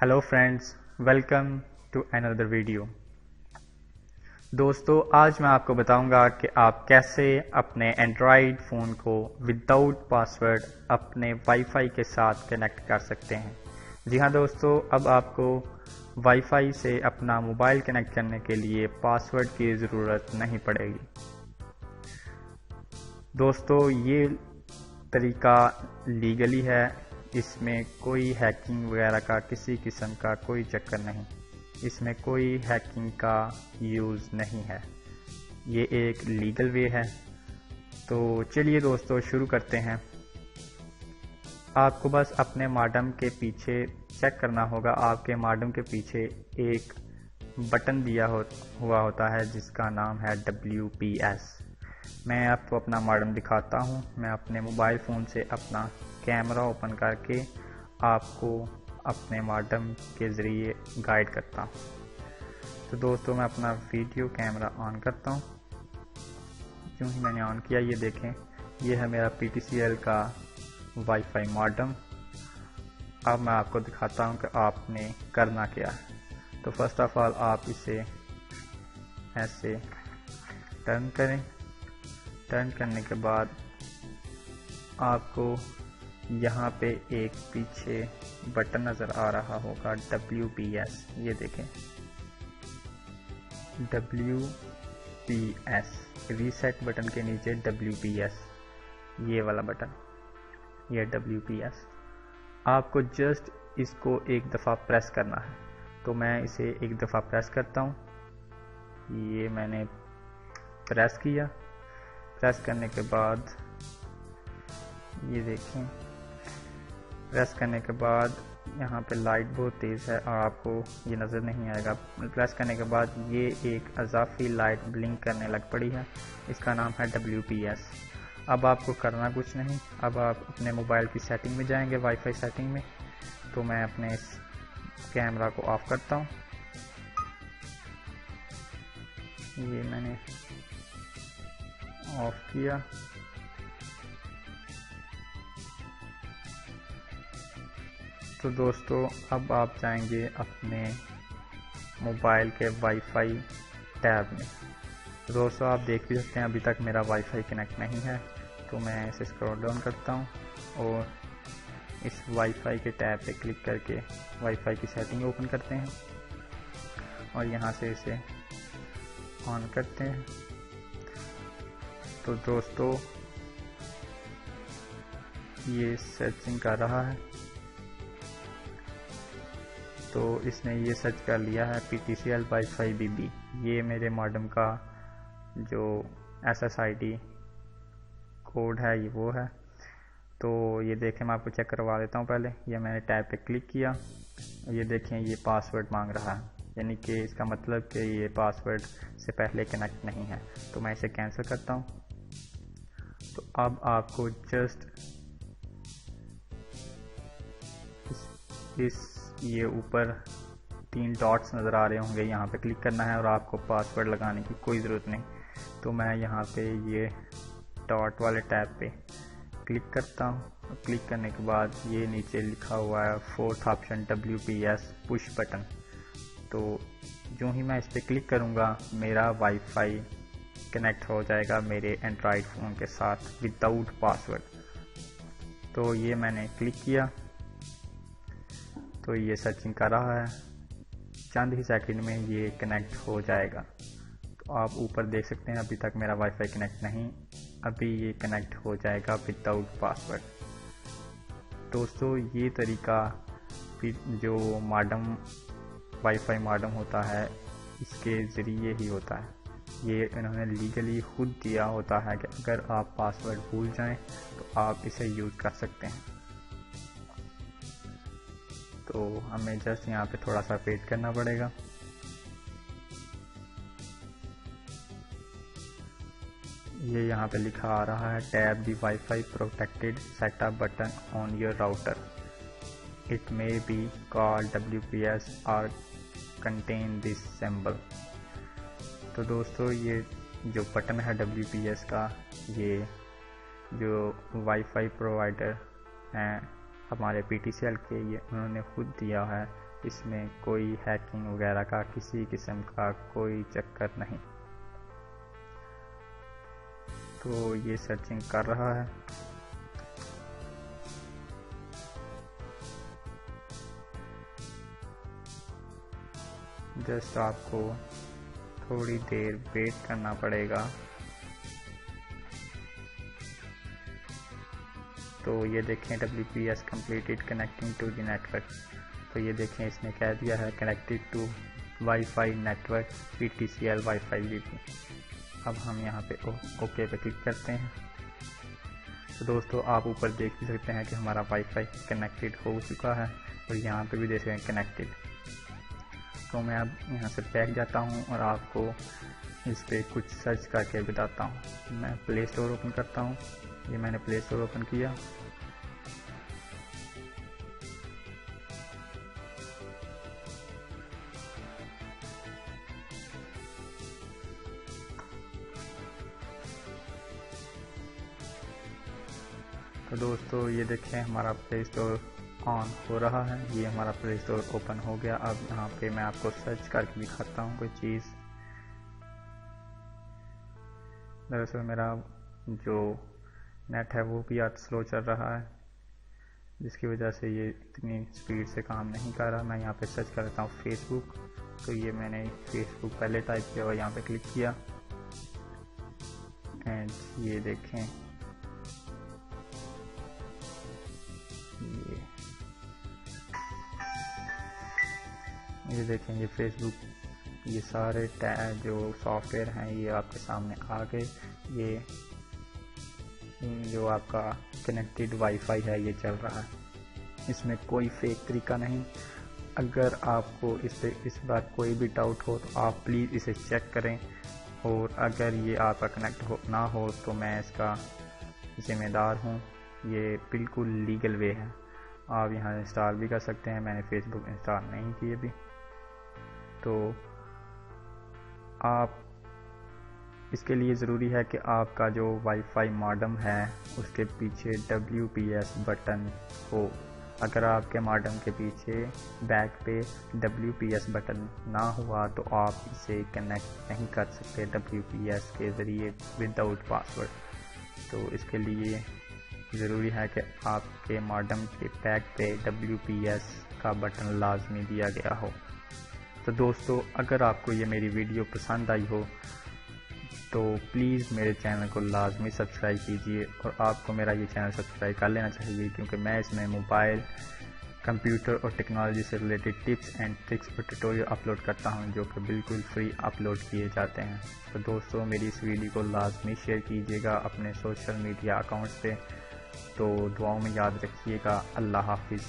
Hello friends, welcome to another video. दोस्तों, आज मैं आपको बताऊंगा कि आप कैसे अपने एंड्रॉयड फ़ोन को विदाउट पासवर्ड अपने वाईफाई के साथ कनेक्ट कर सकते हैं। जी हाँ दोस्तों, अब आपको वाईफाई से अपना मोबाइल कनेक्ट करने के लिए पासवर्ड की ज़रूरत नहीं पड़ेगी। दोस्तों, ये तरीका लीगली है, इसमें कोई हैकिंग वगैरह का किसी किस्म का कोई चक्कर नहीं, इसमें कोई हैकिंग का यूज़ नहीं है, ये एक लीगल वे है। तो चलिए दोस्तों शुरू करते हैं। आपको बस अपने मॉडेम के पीछे चेक करना होगा। आपके मॉडेम के पीछे एक बटन दिया हुआ होता है जिसका नाम है WPS। मैं आपको अपना मॉडेम दिखाता हूँ। मैं अपने मोबाइल फ़ोन से अपना कैमरा ओपन करके आपको अपने मॉडेम के ज़रिए गाइड करता हूँ। तो दोस्तों, मैं अपना वीडियो कैमरा ऑन करता हूँ। क्यों ही मैंने ऑन किया, ये देखें, ये है मेरा PTCL का वाईफाई मॉडेम। अब मैं आपको दिखाता हूँ कि आपने करना क्या है। तो फर्स्ट ऑफ ऑल आप इसे ऐसे टर्न करें। टर्न करने के बाद आपको यहाँ पे एक पीछे बटन नज़र आ रहा होगा WPS, ये देखें WPS, रीसेट बटन के नीचे WPS, ये वाला बटन, ये WPS। आपको जस्ट इसको एक दफ़ा प्रेस करना है। तो मैं इसे एक दफ़ा प्रेस करता हूँ। ये मैंने प्रेस किया। प्रेस करने के बाद ये देखें, प्रेस करने के बाद यहाँ पे लाइट बहुत तेज़ है और आपको ये नज़र नहीं आएगा। प्रेस करने के बाद ये एक अजाफी लाइट ब्लिंक करने लग पड़ी है, इसका नाम है WPS। अब आपको करना कुछ नहीं, अब आप अपने मोबाइल की सेटिंग में जाएंगे, वाईफाई सेटिंग में। तो मैं अपने इस कैमरा को ऑफ करता हूँ। ये मैंने ऑफ किया। तो दोस्तों, अब आप जाएंगे अपने मोबाइल के वाईफाई टैब में। तो दोस्तों, आप देख भी सकते हैं अभी तक मेरा वाईफाई कनेक्ट नहीं है। तो मैं इसे स्क्रॉल डाउन करता हूँ और इस वाईफाई के टैब पे क्लिक करके वाईफाई की सेटिंग ओपन करते हैं और यहाँ से इसे ऑन करते हैं। तो दोस्तों, ये सर्चिंग कर रहा है। तो इसने ये सर्च कर लिया है PTCL वाईफाई BB। ये मेरे मॉडेम का जो SSID कोड है, ये वो है। तो ये देखें, मैं आपको चेक करवा देता हूँ पहले। ये मैंने टैब पे क्लिक किया, ये देखें, ये पासवर्ड मांग रहा है, यानी कि इसका मतलब कि ये पासवर्ड से पहले कनेक्ट नहीं है। तो मैं इसे कैंसिल करता हूँ। तो अब आपको जस्ट इस ये ऊपर 3 डॉट्स नज़र आ रहे होंगे, यहाँ पे क्लिक करना है और आपको पासवर्ड लगाने की कोई ज़रूरत नहीं। तो मैं यहाँ पे ये डॉट वाले टैब पे क्लिक करता हूँ। क्लिक करने के बाद ये नीचे लिखा हुआ है 4th option WPS push button. तो जो ही मैं इस पर क्लिक करूँगा, मेरा वाईफाई कनेक्ट हो जाएगा मेरे एंड्रॉयड फ़ोन के साथ विदाउट पासवर्ड। तो ये मैंने क्लिक किया, तो ये सर्चिंग कर रहा है। चंद ही सेकंड में ये कनेक्ट हो जाएगा। तो आप ऊपर देख सकते हैं अभी तक मेरा वाईफाई कनेक्ट नहीं, अभी ये कनेक्ट हो जाएगा विदाउट पासवर्ड। दोस्तों, ये तरीका जो मॉडेम वाईफाई मॉडेम होता है, इसके ज़रिए ही होता है। ये इन्होंने लीगली खुद दिया होता है कि अगर आप पासवर्ड भूल जाएं तो आप इसे यूज़ कर सकते हैं। तो हमें जस्ट यहाँ पे थोड़ा सा वेट करना पड़ेगा। ये यहाँ पे लिखा आ रहा है tap the wifi protected setup button on your router, it may be called WPS और कंटेन दिस सिंबल। तो दोस्तों, ये जो बटन है WPS का, ये जो वाईफाई प्रोवाइडर हैं हमारे PTCL के, ये उन्होंने खुद दिया है इसमें कोई हैकिंग वगैरह का किसी किस्म का कोई चक्कर नहीं। तो ये सर्चिंग कर रहा है। जस्ट आपको थोड़ी देर वेट करना पड़ेगा। तो ये देखें WPS completed connecting to the network। तो ये देखें इसने कह दिया है connected to Wi-Fi network PTCL Wi-Fi VP। अब हम यहाँ पे ओके पे क्लिक करते हैं। तो दोस्तों आप ऊपर देख भी सकते हैं कि हमारा वाईफाई कनेक्टेड हो चुका है और यहाँ पे भी देख सकते हैं कनेक्टेड। तो मैं अब यहाँ से बैक जाता हूँ और आपको इस पे कुछ सर्च करके बताता हूँ। मैं प्ले स्टोर ओपन करता हूँ। ये मैंने प्ले स्टोर ओपन किया। तो दोस्तों ये देखें हमारा प्ले स्टोर ऑन हो रहा है। ये हमारा प्ले स्टोर ओपन हो गया। अब यहाँ पे मैं आपको सर्च करके दिखाता हूँ कोई चीज़। दरअसल मेरा जो नेट है वो भी आज स्लो चल रहा है, जिसकी वजह से ये इतनी स्पीड से काम नहीं कर रहा। मैं यहाँ पे सर्च करता हूँ फेसबुक। तो ये मैंने फेसबुक पहले टाइप किया और यहाँ पे क्लिक किया एंड ये देखें ये देखें ये फेसबुक, ये सारे जो सॉफ्टवेयर हैं ये आपके सामने आ गए। ये जो आपका कनेक्टेड वाईफाई है ये चल रहा है। इसमें कोई फेक तरीका नहीं। अगर आपको इस बार कोई भी डाउट हो तो आप प्लीज़ इसे चेक करें, और अगर ये आपका कनेक्ट ना हो तो मैं इसका ज़िम्मेदार हूँ। ये बिल्कुल लीगल वे है। आप यहाँ इंस्टॉल भी कर सकते हैं। मैंने फेसबुक इंस्टॉल नहीं की अभी। तो आप इसके लिए ज़रूरी है कि आपका जो वाईफाई मॉडेम है उसके पीछे WPS बटन हो। अगर आपके मॉडेम के पीछे बैक पे WPS बटन ना हुआ तो आप इसे कनेक्ट नहीं कर सकते WPS के ज़रिए विदाउट पासवर्ड। तो इसके लिए ज़रूरी है कि आपके मॉडेम के बैक पे WPS का बटन लाजमी दिया गया हो। तो दोस्तों अगर आपको ये मेरी वीडियो पसंद आई हो तो प्लीज़ मेरे चैनल को लाजमी सब्सक्राइब कीजिए, और आपको मेरा ये चैनल सब्सक्राइब कर लेना चाहिए, क्योंकि मैं इसमें मोबाइल, कंप्यूटर और टेक्नोलॉजी से रिलेटेड टिप्स एंड ट्रिक्स और ट्यूटोरियल अपलोड करता हूं, जो कि बिल्कुल फ्री अपलोड किए जाते हैं। तो दोस्तों मेरी इस वीडियो को लाजमी शेयर कीजिएगा अपने सोशल मीडिया अकाउंट्स पे। तो दुआओं में याद रखिएगा। अल्लाह हाफिज़।